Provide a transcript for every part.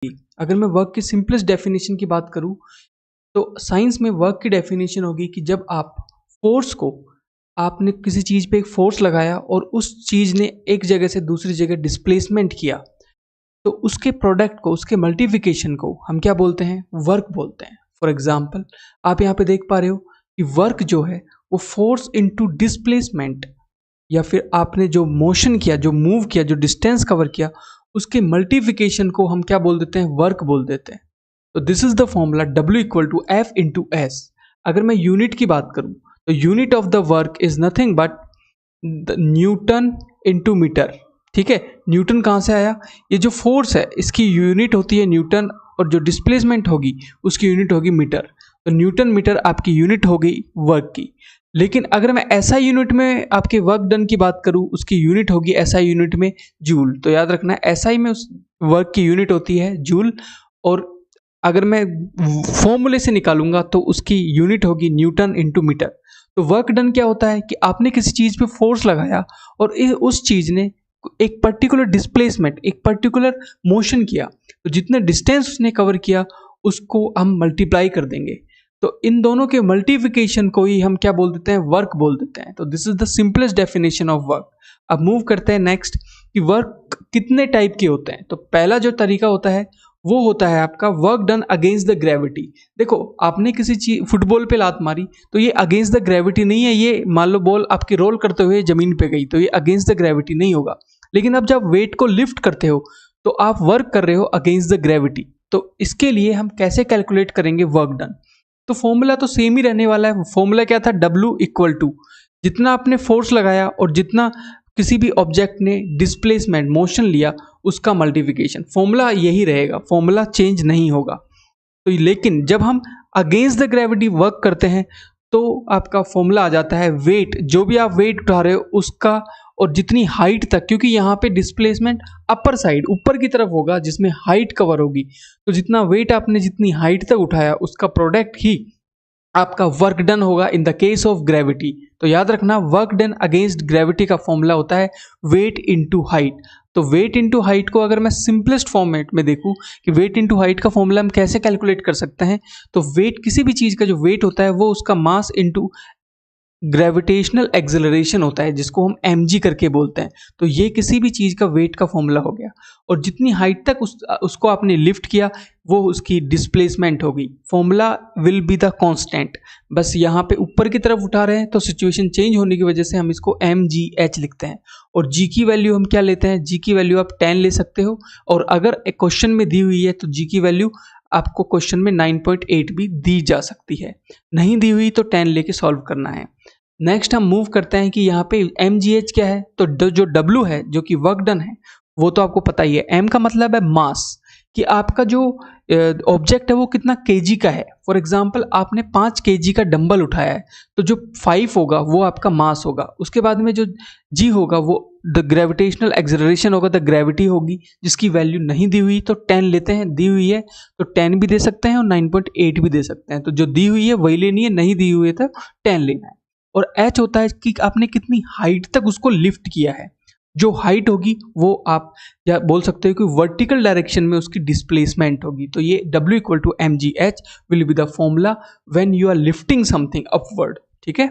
अगर मैं वर्क की सिंपलेस्ट डेफिनेशन की बात करूं तो साइंस में वर्क की डेफिनेशन होगी कि जब आप फोर्स को आपने किसी चीज़ पे एक फोर्स लगाया और उस चीज़ ने एक जगह से दूसरी जगह डिस्प्लेसमेंट किया तो उसके प्रोडक्ट को उसके मल्टीप्लिकेशन को हम क्या बोलते हैं, वर्क बोलते हैं। फॉर एग्जाम्पल आप यहाँ पे देख पा रहे हो कि वर्क जो है वो फोर्स इनटू डिस्प्लेसमेंट या फिर आपने जो मोशन किया, जो मूव किया, जो डिस्टेंस कवर किया, उसके मल्टीप्लिकेशन को हम क्या बोल देते हैं, वर्क बोल देते हैं। तो this is the formula W equal to F into S. अगर मैं यूनिट की बात करूं तो unit of the work is nothing but the newton into meter. ठीक है, न्यूटन कहाँ से आया? ये जो फोर्स है इसकी यूनिट होती है न्यूटन और जो डिस्प्लेसमेंट होगी उसकी यूनिट होगी मीटर। तो न्यूटन मीटर आपकी यूनिट हो गई वर्क की। लेकिन अगर मैं SI यूनिट में आपके वर्क डन की बात करूं उसकी यूनिट होगी SI यूनिट में जूल। तो याद रखना SI में उस वर्क की यूनिट होती है जूल, और अगर मैं फॉर्मूले से निकालूंगा तो उसकी यूनिट होगी न्यूटन इंटू मीटर। तो वर्क डन क्या होता है कि आपने किसी चीज़ पे फोर्स लगाया और उस चीज़ ने एक पर्टिकुलर डिस्प्लेसमेंट, एक पर्टिकुलर मोशन किया, तो जितने डिस्टेंस उसने कवर किया उसको हम मल्टीप्लाई कर देंगे। तो इन दोनों के मल्टीप्लिकेशन को ही हम क्या बोल देते हैं, वर्क बोल देते हैं। तो this is the simplest definition of work. अब मूव करते हैं नेक्स्ट कि वर्क कितने टाइप के होते हैं। तो पहला जो तरीका होता है वो होता है आपका work done against the gravity. देखो आपने किसी चीज फुटबॉल पे लात मारी तो ये अगेंस्ट द ग्रेविटी नहीं है, ये मान लो बॉल आपकी रोल करते हुए जमीन पे गई तो ये अगेंस्ट द ग्रेविटी नहीं होगा। लेकिन अब जब वेट को लिफ्ट करते हो तो आप वर्क कर रहे हो अगेंस्ट द ग्रेविटी। तो इसके लिए हम कैसे कैलकुलेट करेंगे वर्क डन? तो फॉर्मूला तो सेम ही रहने वाला है। फॉर्मूला क्या था? W इक्वल टू जितना आपने फोर्स लगाया और जितना किसी भी ऑब्जेक्ट ने डिस्प्लेसमेंट मोशन लिया उसका मल्टीप्लिकेशन। फॉर्मूला यही रहेगा, फॉर्मूला चेंज नहीं होगा। तो लेकिन जब हम अगेंस्ट द ग्रेविटी वर्क करते हैं तो आपका फॉर्मूला आ जाता है वेट, जो भी आप वेट उठा रहे हो उसका और जितनी हाइट तक, क्योंकि यहाँ पे डिस्प्लेसमेंट अपर साइड ऊपर की तरफ होगा जिसमें हाइट कवर होगी। तो जितना वेट आपने जितनी हाइट तक उठाया उसका प्रोडक्ट ही आपका वर्क डन होगा in the case of gravity. तो याद रखना वर्क डन अगेंस्ट ग्रेविटी का फॉर्मूला होता है वेट इनटू हाइट। तो वेट इनटू हाइट को अगर मैं सिंपलेस्ट फॉर्मेट में देखूं कि वेट इनटू हाइट का फॉर्मूला हम कैसे कैलकुलेट कर सकते हैं, तो वेट किसी भी चीज़ का जो वेट होता है वो उसका मास इनटू ग्रेविटेशनल एक्सेलरेशन होता है जिसको हम mg करके बोलते हैं। तो ये किसी भी चीज़ का वेट का फॉर्मूला हो गया, और जितनी हाइट तक उसको आपने लिफ्ट किया वो उसकी डिस्प्लेसमेंट होगी। Formula will be the constant. बस यहाँ पे ऊपर की तरफ उठा रहे हैं तो सिचुएशन चेंज होने की वजह से हम इसको mgh लिखते हैं। और g की वैल्यू हम क्या लेते हैं? g की वैल्यू आप 10 ले सकते हो, और अगर एक क्वेश्चन में दी हुई है तो g की वैल्यू आपको क्वेश्चन में 9.8 भी दी जा सकती है। नहीं दी हुई तो 10 लेके सॉल्व करना है। नेक्स्ट हम मूव करते हैं कि यहाँ पे mgh क्या है। तो जो W है जो कि वर्क डन है वो तो आपको पता ही है। m का मतलब है मास, कि आपका जो ऑब्जेक्ट है वो कितना kg का है। फॉर एग्जांपल आपने 5 kg का डंबल उठाया है तो जो 5 होगा वो आपका मास होगा। उसके बाद में जो g होगा वो द ग्रेविटेशनल एक्सेलरेशन होगा, द ग्रेविटी होगी, जिसकी वैल्यू नहीं दी हुई तो 10 लेते हैं, दी हुई है तो 10 भी दे सकते हैं और 9.8 भी दे सकते हैं। तो जो दी हुई है वही लेनी है, नहीं दी हुई है तो 10 लेना है। और h होता है कि आपने कितनी हाइट तक उसको लिफ्ट किया है। जो हाइट होगी वो आप या बोल सकते हो कि वर्टिकल डायरेक्शन में उसकी डिस्प्लेसमेंट होगी। तो ये W equal to mgh will be the formula when you are lifting something upward. ठीक है,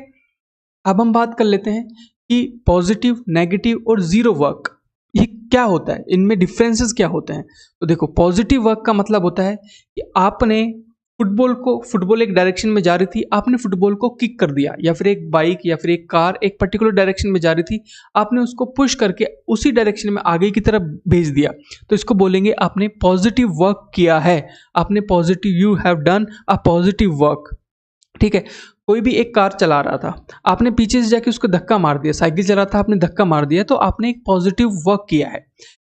अब हम बात कर लेते हैं कि पॉजिटिव, नेगेटिव और जीरो वर्क ये क्या होता है, इनमें डिफरेंसेस क्या होते हैं। तो देखो पॉजिटिव वर्क का मतलब होता है कि आपने फुटबॉल एक डायरेक्शन में जा रही थी, आपने फुटबॉल को किक कर दिया, या फिर एक बाइक या फिर एक कार एक पर्टिकुलर डायरेक्शन में जा रही थी, आपने उसको पुश करके उसी डायरेक्शन में आगे की तरफ भेज दिया। तो इसको बोलेंगे आपने पॉजिटिव वर्क किया है, आपने positive, you have done a positive work. ठीक है, कोई भी एक कार चला रहा था, आपने पीछे से जाके उसको धक्का मार दिया, साइकिल चला रहा था आपने धक्का मार दिया, तो आपने एक पॉजिटिव वर्क किया है।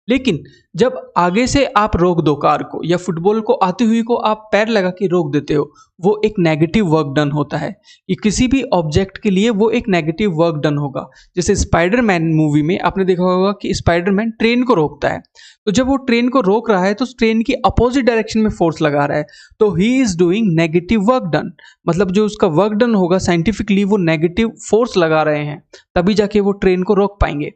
लेकिन जब आगे से आप रोक दो कार को, या फुटबॉल को आती हुई को आप पैर लगा के रोक देते हो, वो एक नेगेटिव वर्क डन होता है। ये किसी भी ऑब्जेक्ट के लिए वो एक नेगेटिव वर्क डन होगा। जैसे स्पाइडरमैन मूवी में आपने देखा होगा कि स्पाइडरमैन ट्रेन को रोकता है, तो जब वो ट्रेन को रोक रहा है तो ट्रेन की अपोजिट डायरेक्शन में फोर्स लगा रहा है, तो he is doing negative work done. मतलब जो उसका वर्क डन होगा साइंटिफिकली वो नेगेटिव फोर्स लगा रहे हैं, तभी जाके वो ट्रेन को रोक पाएंगे।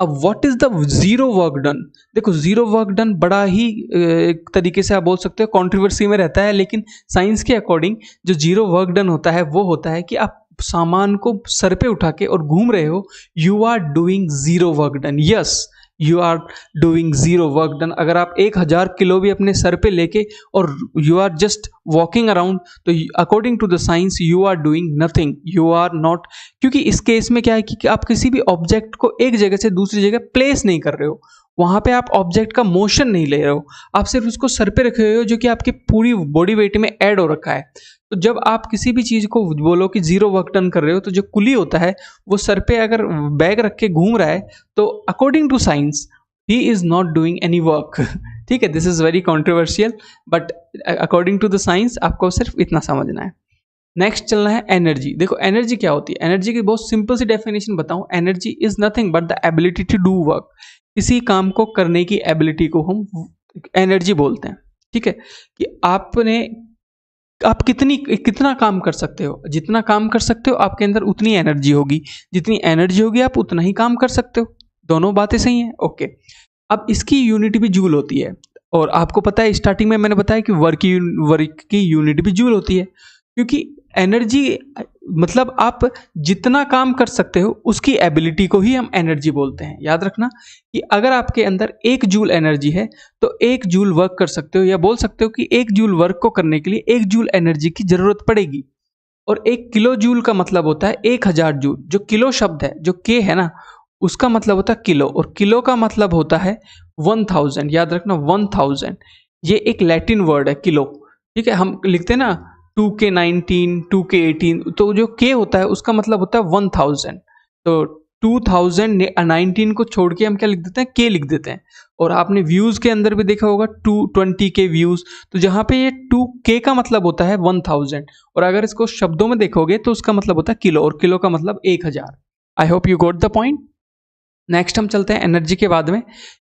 अब what is the zero work done? देखो जीरो वर्क डन बड़ा ही एक तरीके से आप बोल सकते हो कंट्रोवर्सी में रहता है, लेकिन साइंस के अकॉर्डिंग जो जीरो वर्क डन होता है वो होता है कि आप सामान को सर पे उठा के और घूम रहे हो, you are doing zero work done. Yes, you are doing zero work done. अगर आप 1000 किलो भी अपने सर पे लेके और you are just walking around, तो according to the science you are doing nothing, you are not. क्योंकि इस केस में क्या है कि आप किसी भी ऑब्जेक्ट को एक जगह से दूसरी जगह प्लेस नहीं कर रहे हो, वहां पे आप ऑब्जेक्ट का मोशन नहीं ले रहे हो, आप सिर्फ उसको सर पे रखे हुए हो, जो कि आपकी पूरी बॉडी वेट में ऐड हो रखा है। तो जब आप किसी भी चीज को बोलो कि जीरो वर्क डन कर रहे हो, तो जो कुली होता है वो सर पे अगर बैग रख के घूम रहा है, तो according to science he is not doing any work. ठीक है, this is very controversial, but according to the science आपको सिर्फ इतना समझना है। नेक्स्ट चलना है एनर्जी। देखो एनर्जी क्या होती है? एनर्जी की बहुत सिंपल सी डेफिनेशन बताऊं, energy is nothing but the ability to do work. किसी काम को करने की एबिलिटी को हम एनर्जी बोलते हैं। ठीक है, कि आप कितना काम कर सकते हो, जितना काम कर सकते हो आपके अंदर उतनी एनर्जी होगी, जितनी एनर्जी होगी आप उतना ही काम कर सकते हो। दोनों बातें सही हैं, ओके। अब इसकी यूनिट भी जूल होती है, और आपको पता है स्टार्टिंग में मैंने बताया कि वर्क की यूनिट भी जूल होती है, क्योंकि एनर्जी मतलब आप जितना काम कर सकते हो उसकी एबिलिटी को ही हम एनर्जी बोलते हैं। याद रखना कि अगर आपके अंदर 1 जूल एनर्जी है तो 1 जूल वर्क कर सकते हो, या बोल सकते हो कि 1 जूल वर्क को करने के लिए 1 जूल एनर्जी की जरूरत पड़ेगी। और 1 किलो जूल का मतलब होता है 1000 जूल। जो किलो शब्द है, जो के है ना, उसका मतलब होता है किलो, और किलो का मतलब होता है 1000। याद रखना 1000 ये एक लैटिन वर्ड है किलो। ठीक है, हम लिखते हैं ना 2K19 2K18, तो जो के होता है उसका मतलब होता है 1000। तो 2019 को छोड़ के हम क्या लिख देते हैं? के लिख देते हैं। और आपने व्यूज के अंदर भी देखा होगा 220K व्यूज, तो जहां पे ये 2K का मतलब होता है 1000, और अगर इसको शब्दों में देखोगे तो उसका मतलब होता है किलो, और किलो का मतलब 1000। I hope you got the point. Next हम चलते हैं एनर्जी के बाद में।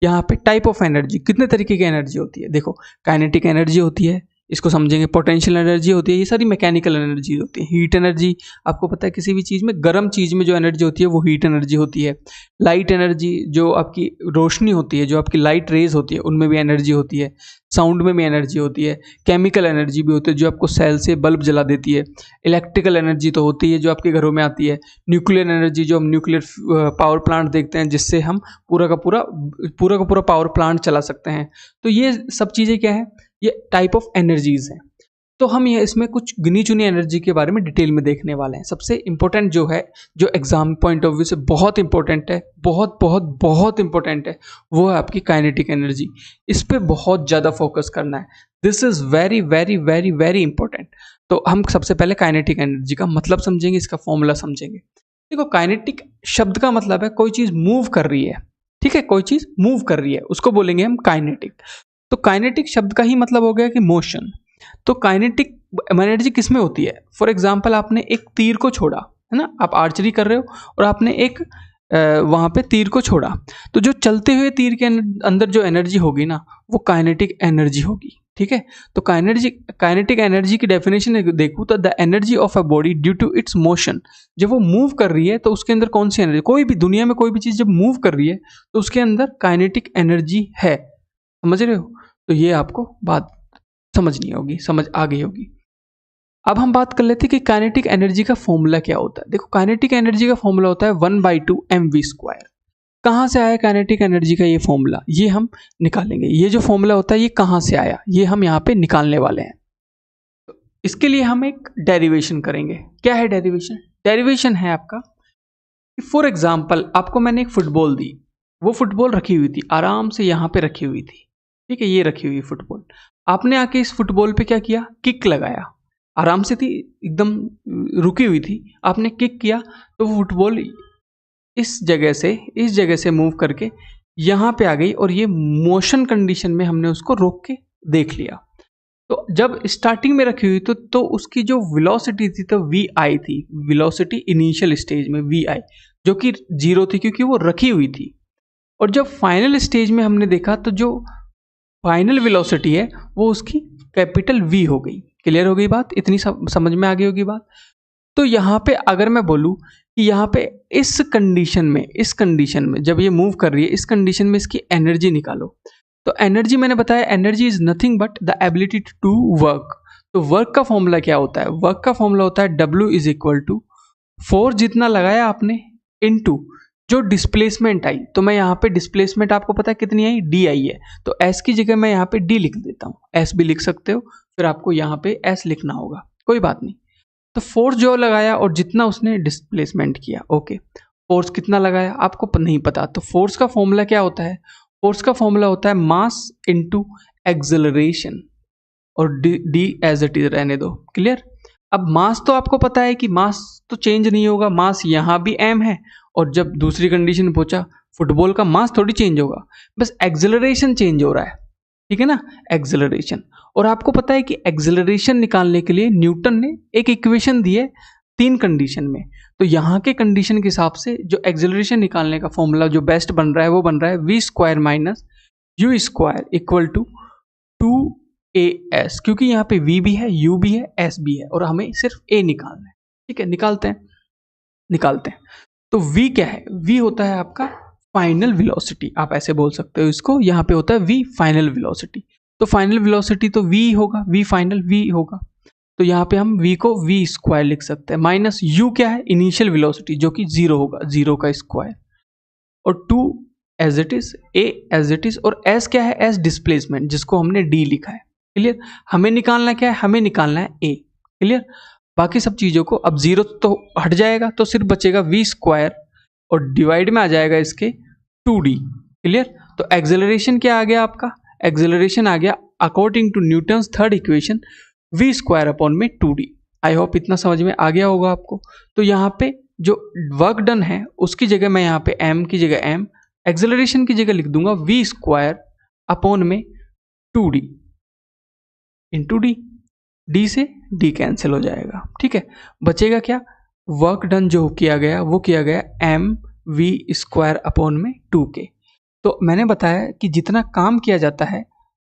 यहाँ पे टाइप ऑफ एनर्जी, कितने तरीके की एनर्जी होती है? देखो काइनेटिक एनर्जी होती है, इसको समझेंगे। पोटेंशियल एनर्जी होती है, ये सारी मैकेनिकल एनर्जी होती है। हीट एनर्जी, आपको पता है किसी भी चीज़ में, गर्म चीज़ में जो एनर्जी होती है वो हीट एनर्जी होती है। लाइट एनर्जी, जो आपकी रोशनी होती है, जो आपकी लाइट रेज होती है, उनमें भी एनर्जी होती है। साउंड में भी एनर्जी होती है। केमिकल एनर्जी भी होती है, जो आपको सेल से बल्ब जला देती है। इलेक्ट्रिकल एनर्जी तो होती है जो आपके घरों में आती है। न्यूक्लियर एनर्जी, जो हम न्यूक्लियर पावर प्लांट देखते हैं, जिससे हम पूरा का पूरा पावर प्लांट चला सकते हैं। तो ये सब चीज़ें क्या है? ये टाइप ऑफ एनर्जीज हैं। तो हम ये इसमें कुछ गिनी चुनी एनर्जी के बारे में डिटेल में देखने वाले हैं। सबसे इंपॉर्टेंट जो है, जो एग्जाम पॉइंट ऑफ व्यू से बहुत इंपॉर्टेंट है, बहुत बहुत बहुत इंपॉर्टेंट है, वो है आपकी काइनेटिक एनर्जी। इस पर बहुत ज़्यादा फोकस करना है। This is very very very very important. तो हम सबसे पहले काइनेटिक एनर्जी का मतलब समझेंगे, इसका फॉर्मूला समझेंगे। देखो काइनेटिक शब्द का मतलब है कोई चीज़ मूव कर रही है। ठीक है, कोई चीज़ मूव कर रही है, उसको बोलेंगे हम काइनेटिक। तो काइनेटिक शब्द का ही मतलब हो गया कि मोशन। तो काइनेटिक एनर्जी किस में होती है? फॉर एग्जाम्पल, आपने एक तीर को छोड़ा, है ना, आप आर्चरी कर रहे हो और आपने एक वहां पे तीर को छोड़ा, तो जो चलते हुए तीर के अंदर जो एनर्जी होगी ना, वो काइनेटिक एनर्जी होगी। ठीक है, तो काइनेटिक एनर्जी की डेफिनेशन देखूँ तो the energy of a body due to its motion. जब वो मूव कर रही है तो उसके अंदर कौन सी एनर्जी? कोई भी दुनिया में कोई भी चीज़ जब मूव कर रही है तो उसके अंदर काइनेटिक एनर्जी है। समझ रहे हो? तो ये आपको बात समझनी होगी, समझ आ गई होगी। अब हम बात कर लेते हैं कि काइनेटिक एनर्जी का फॉर्मूला क्या होता है। देखो काइनेटिक एनर्जी का फॉर्मूला होता है 1/2 mv²। कहाँ से आया काइनेटिक एनर्जी का ये फॉर्मूला? ये हम निकालेंगे। ये जो फॉर्मूला होता है ये कहाँ से आया, ये हम यहाँ पे निकालने वाले हैं। तो इसके लिए हम एक डेरिवेशन करेंगे। क्या है डेरिवेशन? डेरिवेशन है आपका, फॉर एग्जाम्पल आपको मैंने एक फुटबॉल दी, वो फुटबॉल रखी हुई थी, आराम से यहाँ पे रखी हुई थी। ठीक है, ये रखी हुई फुटबॉल, आपने आके इस फुटबॉल पे क्या किया? किक लगाया। आराम से थी, एकदम रुकी हुई थी, आपने किक किया तो वो फुटबॉल इस जगह से मूव करके यहाँ पे आ गई, और ये मोशन कंडीशन में हमने उसको रोक के देख लिया। तो जब स्टार्टिंग में रखी हुई तो उसकी जो वेलोसिटी थी तो वी आई थी, वेलोसिटी इनिशियल स्टेज में वी आई, जो कि 0 थी क्योंकि वो रखी हुई थी। और जब फाइनल स्टेज में हमने देखा तो जो फाइनल वेलोसिटी है वो उसकी कैपिटल वी हो गई। क्लियर हो गई बात? इतनी समझ में आ गई होगी बात। तो यहाँ पे अगर मैं बोलूँ कि यहाँ पे इस कंडीशन में जब ये मूव कर रही है, इस कंडीशन में इसकी एनर्जी निकालो, तो एनर्जी मैंने बताया, energy is nothing but the ability to do work. तो वर्क का फॉर्मूला क्या होता है? वर्क का फॉर्मूला होता है W is equal to force जितना लगाया आपने इनटू जो डिस्प्लेसमेंट आई। तो मैं यहाँ पे डिस्प्लेसमेंट आपको पता है कितनी आई? D आई है। तो S की जगह मैं यहाँ पे D लिख देता हूँ, S भी लिख सकते हो, फिर आपको यहाँ पे S लिखना होगा, कोई बात नहीं। तो फोर्स जो लगाया और जितना उसने डिस्प्लेसमेंट किया, ओके। फोर्स कितना लगाया आपको नहीं पता, तो फोर्स का फॉर्मूला क्या होता है? फोर्स का फॉर्मूला होता है मास इनटू एक्सेलरेशन, और डी एज इट इज रहने दो, क्लियर। अब मास तो आपको पता है कि मास तो चेंज नहीं होगा, मास यहाँ भी m है, और जब दूसरी कंडीशन में पहुंचा फुटबॉल का मास थोड़ी चेंज होगा, बस एक्सेलरेशन चेंज हो रहा है, ठीक है ना, एक्सेलरेशन। और आपको पता है कि एक्सेलरेशन निकालने के लिए न्यूटन ने एक इक्वेशन दी है 3 कंडीशन में। तो यहाँ के कंडीशन के हिसाब से जो एक्सेलरेशन निकालने का फॉर्मूला जो बेस्ट बन रहा है वो बन रहा है v square minus u square equal to 2as, क्योंकि यहाँ पे v भी है, u भी है, s भी है, और हमें सिर्फ a निकालना है, ठीक है। निकालते हैं। तो v क्या है? v होता है आपका फाइनल वेलोसिटी, आप ऐसे बोल सकते हो इसको, यहाँ पे होता है v फाइनल वेलोसिटी। तो फाइनल वेलोसिटी तो v होगा, v फाइनल v होगा, तो यहाँ पे हम v को v स्क्वायर लिख सकते हैं, माइनस u क्या है? इनिशियल वेलोसिटी जो कि 0 होगा, 0 का स्क्वायर, और 2 as it is, a as it is, और s क्या है? s डिस्प्लेसमेंट जिसको हमने d लिखा है, क्लियर। हमें निकालना क्या है? हमें निकालना है a, क्लियर। बाकी सब चीज़ों को अब 0 तो हट जाएगा, तो सिर्फ बचेगा v स्क्वायर, और डिवाइड में आ जाएगा इसके 2d, क्लियर। तो एक्सेलरेशन क्या आ गया आपका? एक्सेलरेशन आ गया according to Newton's third equation v square upon में 2d। आई होप इतना समझ में आ गया होगा आपको। तो यहाँ पे जो वर्क डन है उसकी जगह मैं यहाँ पे m की जगह m, एक्सेलरेशन की जगह लिख दूंगा v स्क्वायर अपॉन में 2d इंटू d, d से d कैंसिल हो जाएगा, ठीक है। बचेगा क्या? वर्क डन जो किया गया वो किया गया m v स्क्वायर अपॉन में 2k। तो मैंने बताया कि जितना काम किया जाता है,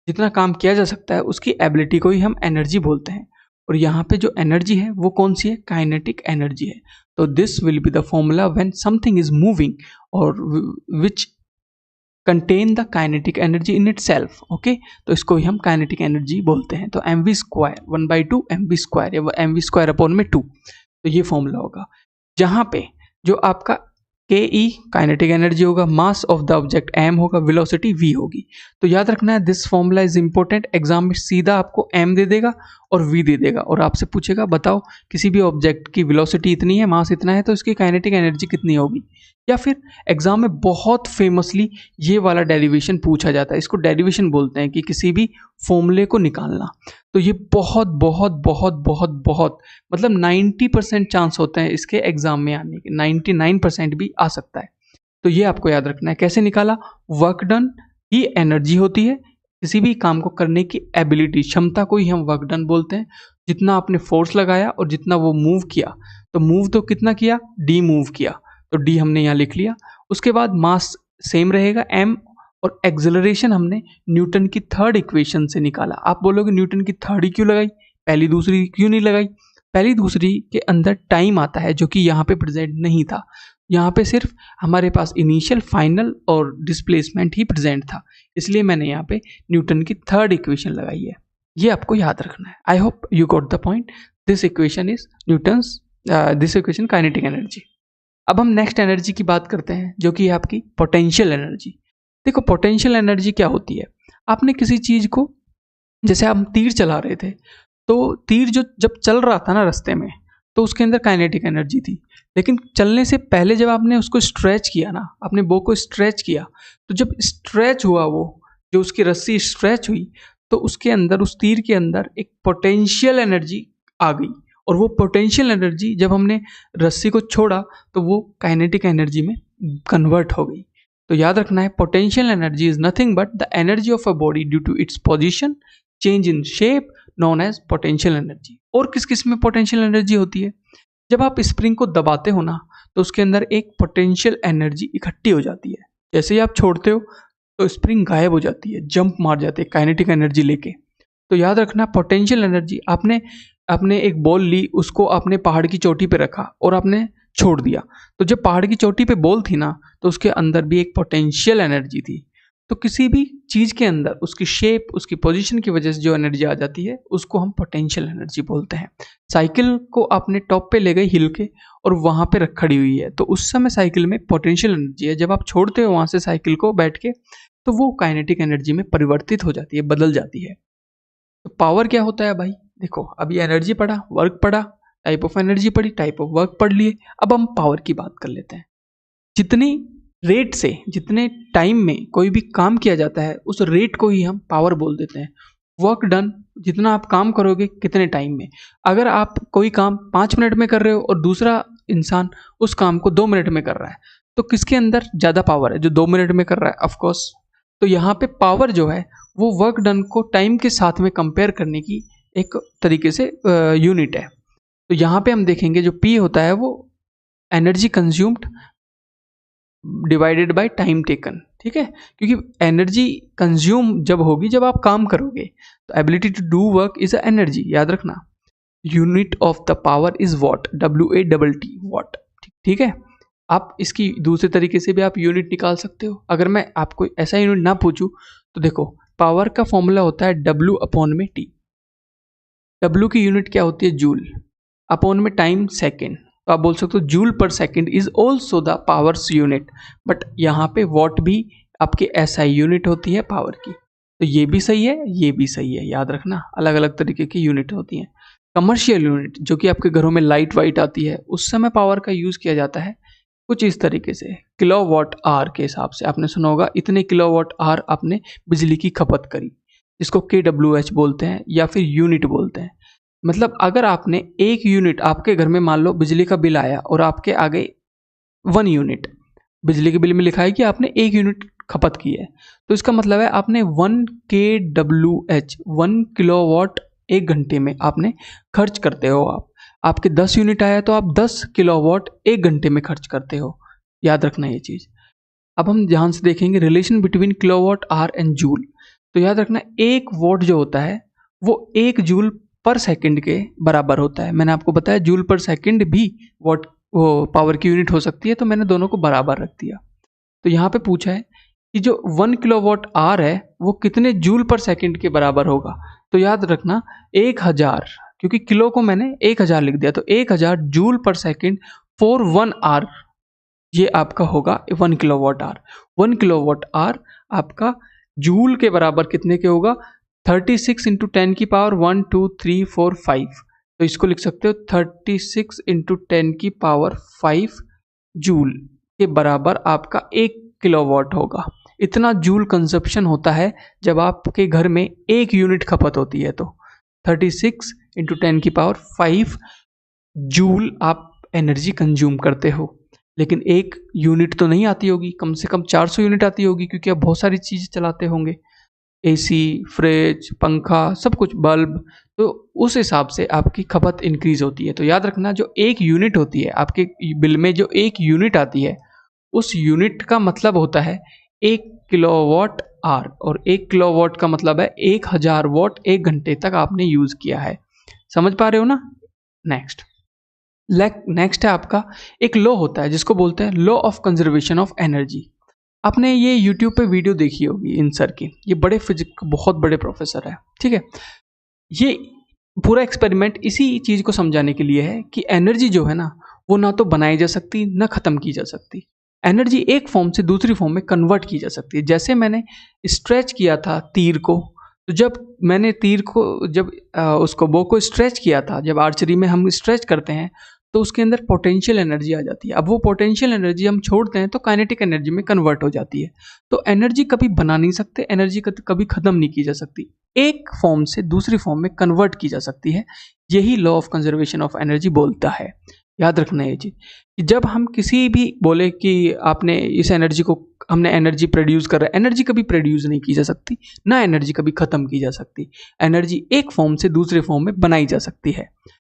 जितना काम किया जा सकता है, उसकी एबिलिटी को ही हम एनर्जी बोलते हैं। और यहाँ पे जो एनर्जी है वो कौन सी है? काइनेटिक एनर्जी है। तो this will be the formula when something is moving और which contain the kinetic energy in itself, okay. तो इसको ही हम काइनेटिक एनर्जी बोलते हैं। तो M V square 1/2 M V square, या एम वी स्क्वायर अपॉन में 2, तो ये फॉर्मूला होगा, जहाँ पे जो आपका के ई काइनेटिक एनर्जी होगा, mass of the object m होगा, वेलोसिटी v होगी। तो याद रखना है this formula is important. Exam में सीधा आपको m दे देगा और v दे देगा, और आपसे पूछेगा बताओ किसी भी ऑब्जेक्ट की वेलोसिटी इतनी है, मास इतना है, तो इसकी काइनेटिक एनर्जी कितनी होगी। या फिर एग्जाम में बहुत फेमसली ये वाला डेरिवेशन पूछा जाता है, इसको डेरिवेशन बोलते हैं, कि किसी भी फॉर्मूले को निकालना। तो ये बहुत बहुत बहुत बहुत बहुत मतलब 90% चांस होते हैं इसके एग्जाम में आने के, 99% भी आ सकता है। तो ये आपको याद रखना है। कैसे निकाला? वर्क डन ही एनर्जी होती है, किसी भी काम को करने की एबिलिटी, क्षमता को ही हम वर्क डन बोलते हैं। जितना आपने फोर्स लगाया और जितना वो मूव किया, तो मूव तो कितना किया? डी मूव किया, तो डी हमने यहाँ लिख लिया। उसके बाद मास सेम रहेगा m, और एक्सेलरेशन हमने न्यूटन की थर्ड इक्वेशन से निकाला। आप बोलोगे न्यूटन की थर्ड ही क्यों लगाई, पहली दूसरी क्यों नहीं लगाई? पहली दूसरी के अंदर टाइम आता है जो कि यहाँ पे प्रेजेंट नहीं था। यहाँ पे सिर्फ हमारे पास इनिशियल, फाइनल और डिस्प्लेसमेंट ही प्रेजेंट था, इसलिए मैंने यहाँ पे न्यूटन की थर्ड इक्वेशन लगाई है। ये आपको याद रखना है। I hope you got the point. This equation is Newton's, this equation kinetic energy. अब हम नेक्स्ट एनर्जी की बात करते हैं, जो कि है आपकी पोटेंशियल एनर्जी। देखो पोटेंशियल एनर्जी क्या होती है? आपने किसी चीज को, जैसे हम तीर चला रहे थे, तो तीर जो जब चल रहा था ना रास्ते में, तो उसके अंदर काइनेटिक एनर्जी थी। लेकिन चलने से पहले जब आपने उसको स्ट्रेच किया ना, अपने बो को स्ट्रेच किया, तो जब स्ट्रेच हुआ, वो जो उसकी रस्सी स्ट्रेच हुई, तो उसके अंदर, उस तीर के अंदर एक पोटेंशियल एनर्जी आ गई। और वो पोटेंशियल एनर्जी जब हमने रस्सी को छोड़ा, तो वो काइनेटिक एनर्जी में कन्वर्ट हो गई। तो याद रखना है, potential energy is nothing but the energy of a body due to its position change in shape known as potential energy. और किस किस में पोटेंशियल एनर्जी होती है? जब आप स्प्रिंग को दबाते हो ना, तो उसके अंदर एक पोटेंशियल एनर्जी इकट्ठी हो जाती है। जैसे ही आप छोड़ते हो तो स्प्रिंग गायब हो जाती है, जंप मार जाते हैं काइनेटिक एनर्जी लेके। तो याद रखना, पोटेंशियल एनर्जी, आपने आपने एक बॉल ली, उसको आपने पहाड़ की चोटी पे रखा और आपने छोड़ दिया, तो जब पहाड़ की चोटी पे बॉल थी ना, तो उसके अंदर भी एक पोटेंशियल एनर्जी थी। तो किसी भी चीज़ के अंदर उसकी शेप, उसकी पोजीशन की वजह से जो एनर्जी आ जाती है, उसको हम पोटेंशियल एनर्जी बोलते हैं। साइकिल को आपने टॉप पे ले गए हिल के और वहाँ पे रख खड़ी हुई है, तो उस समय साइकिल में पोटेंशियल एनर्जी है। जब आप छोड़ते हो वहाँ से साइकिल को बैठ के, तो वो काइनेटिक एनर्जी में परिवर्तित हो जाती है, बदल जाती है। तो पावर क्या होता है भाई? देखो, अभी एनर्जी पढ़ा, वर्क पढ़ा, टाइप ऑफ एनर्जी पढ़ी, टाइप ऑफ वर्क पढ़ लिए। अब हम पावर की बात कर लेते हैं। जितनी रेट से, जितने टाइम में कोई भी काम किया जाता है, उस रेट को ही हम पावर बोल देते हैं। वर्क डन, जितना आप काम करोगे कितने टाइम में। अगर आप कोई काम 5 मिनट में कर रहे हो और दूसरा इंसान उस काम को 2 मिनट में कर रहा है, तो किसके अंदर ज़्यादा पावर है? जो 2 मिनट में कर रहा है, ऑफ कोर्स। तो यहाँ पे पावर जो है वो वर्क डन को टाइम के साथ में कंपेयर करने की एक तरीके से यूनिट है। तो यहाँ पे हम देखेंगे जो P होता है वो energy consumed divided by time taken, ठीक है। क्योंकि एनर्जी कंज्यूम जब होगी जब आप काम करोगे, तो ability to do work is a energy, याद रखना। Unit of the power is watt, WATT, watt, ठीक है। आप इसकी दूसरे तरीके से भी आप यूनिट निकाल सकते हो। अगर मैं आपको ऐसा यूनिट ना पूछूं, तो देखो, पावर का फॉर्मूला होता है W/T। W की यूनिट क्या होती है? जूल। अपॉन में टाइम, सेकेंड। तो आप बोल सकते हो जूल पर second is also the powers unit. But यहाँ पे वॉट भी आपके SI यूनिट होती है पावर की। तो ये भी सही है, ये भी सही है, याद रखना, अलग अलग तरीके की यूनिट होती हैं। कमर्शियल यूनिट, जो कि आपके घरों में लाइट वाइट आती है, उस समय पावर का यूज़ किया जाता है कुछ इस तरीके से, किलोवाट आवर के हिसाब से। आपने सुना होगा इतने किलोवाट आवर आपने बिजली की खपत करी, जिसको KWH बोलते हैं या फिर यूनिट बोलते हैं। मतलब अगर आपने 1 यूनिट, आपके घर में मान लो बिजली का बिल आया और आपके आगे 1 यूनिट बिजली के बिल में लिखा है कि आपने 1 यूनिट खपत की है, तो इसका मतलब है आपने 1 KWH, 1 किलोवाट 1 घंटे में आपने खर्च करते हो। आपके 10 यूनिट आया तो आप 10 किलोवाट 1 घंटे में खर्च करते हो, याद रखना ये चीज़। अब हम ध्यान से देखेंगे relation between kilowatt hour and joule. तो याद रखना, 1 वॉट जो होता है वो 1 जूल पर सेकंड के बराबर होता है। मैंने आपको बताया जूल पर सेकंड भी वॉट वो पावर की यूनिट हो सकती है, तो मैंने दोनों को बराबर रख दिया। तो यहाँ पे पूछा है कि जो 1 किलोवाट आवर है वो कितने जूल पर सेकंड के बराबर होगा। तो याद रखना 1000, क्योंकि किलो को मैंने 1000 लिख दिया, तो 1000 जूल पर सेकंड फॉर 1 आवर, ये आपका होगा 1 किलोवाट आवर। 1 किलोवाट आवर आपका जूल के बराबर कितने के होगा? 36 इंटू 10 की पावर 1 2 3 4 5। तो इसको लिख सकते हो 36 इंटू 10 की पावर 5 जूल के बराबर आपका 1 किलोवाट होगा। इतना जूल कंजप्शन होता है जब आपके घर में 1 यूनिट खपत होती है। तो 36 इंटू 10 की पावर 5 जूल आप एनर्जी कंज्यूम करते हो। लेकिन 1 यूनिट तो नहीं आती होगी, कम से कम 400 यूनिट आती होगी, क्योंकि आप बहुत सारी चीज़ें चलाते होंगे, AC, फ्रिज, पंखा, सब कुछ, बल्ब। तो उस हिसाब से आपकी खपत इंक्रीज होती है। तो याद रखना, जो 1 यूनिट होती है आपके बिल में, जो 1 यूनिट आती है, उस यूनिट का मतलब होता है 1 किलोवाट आवर, और 1 किलोवाट का मतलब है 1000 वॉट 1 घंटे तक आपने यूज़ किया है। समझ पा रहे हो ना? नेक्स्ट है आपका एक लॉ होता है जिसको बोलते हैं law of conservation of energy. आपने ये यूट्यूब पे वीडियो देखी होगी इन सर की, ये बड़े फिजिक्स बहुत बड़े प्रोफेसर है, ठीक है। ये पूरा एक्सपेरिमेंट इसी चीज़ को समझाने के लिए है कि एनर्जी जो है ना, वो ना तो बनाई जा सकती ना ख़त्म की जा सकती। एनर्जी एक फॉर्म से दूसरी फॉर्म में कन्वर्ट की जा सकती है। जैसे मैंने स्ट्रेच किया था तीर को, तो जब मैंने तीर को, जब उसको बो को स्ट्रेच किया था, जब आर्चरी में हम स्ट्रेच करते हैं तो उसके अंदर पोटेंशियल एनर्जी आ जाती है। अब वो पोटेंशियल एनर्जी हम छोड़ते हैं तो काइनेटिक एनर्जी में कन्वर्ट हो जाती है। तो एनर्जी कभी बना नहीं सकते, एनर्जी कभी ख़त्म नहीं की जा सकती, एक फॉर्म से दूसरी फॉर्म में कन्वर्ट की जा सकती है। यही law of conservation of energy बोलता है। याद रखना ये चीज़ कि जब हम किसी भी बोले कि आपने इस एनर्जी को, हमने एनर्जी प्रोड्यूस कर रहा है, एनर्जी कभी प्रोड्यूस नहीं की जा सकती, ना एनर्जी कभी ख़त्म की जा सकती। एनर्जी एक फॉर्म से दूसरे फॉर्म में बनाई जा सकती है।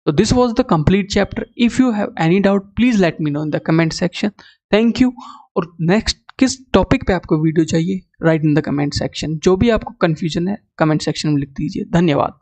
So this was the complete chapter. If you have any doubt, please let me know in the comment section. Thank you. और next किस टॉपिक पे आपको वीडियो चाहिए, right in the comment section. जो भी आपको कंफ्यूजन है कमेंट सेक्शन में लिख दीजिए। धन्यवाद।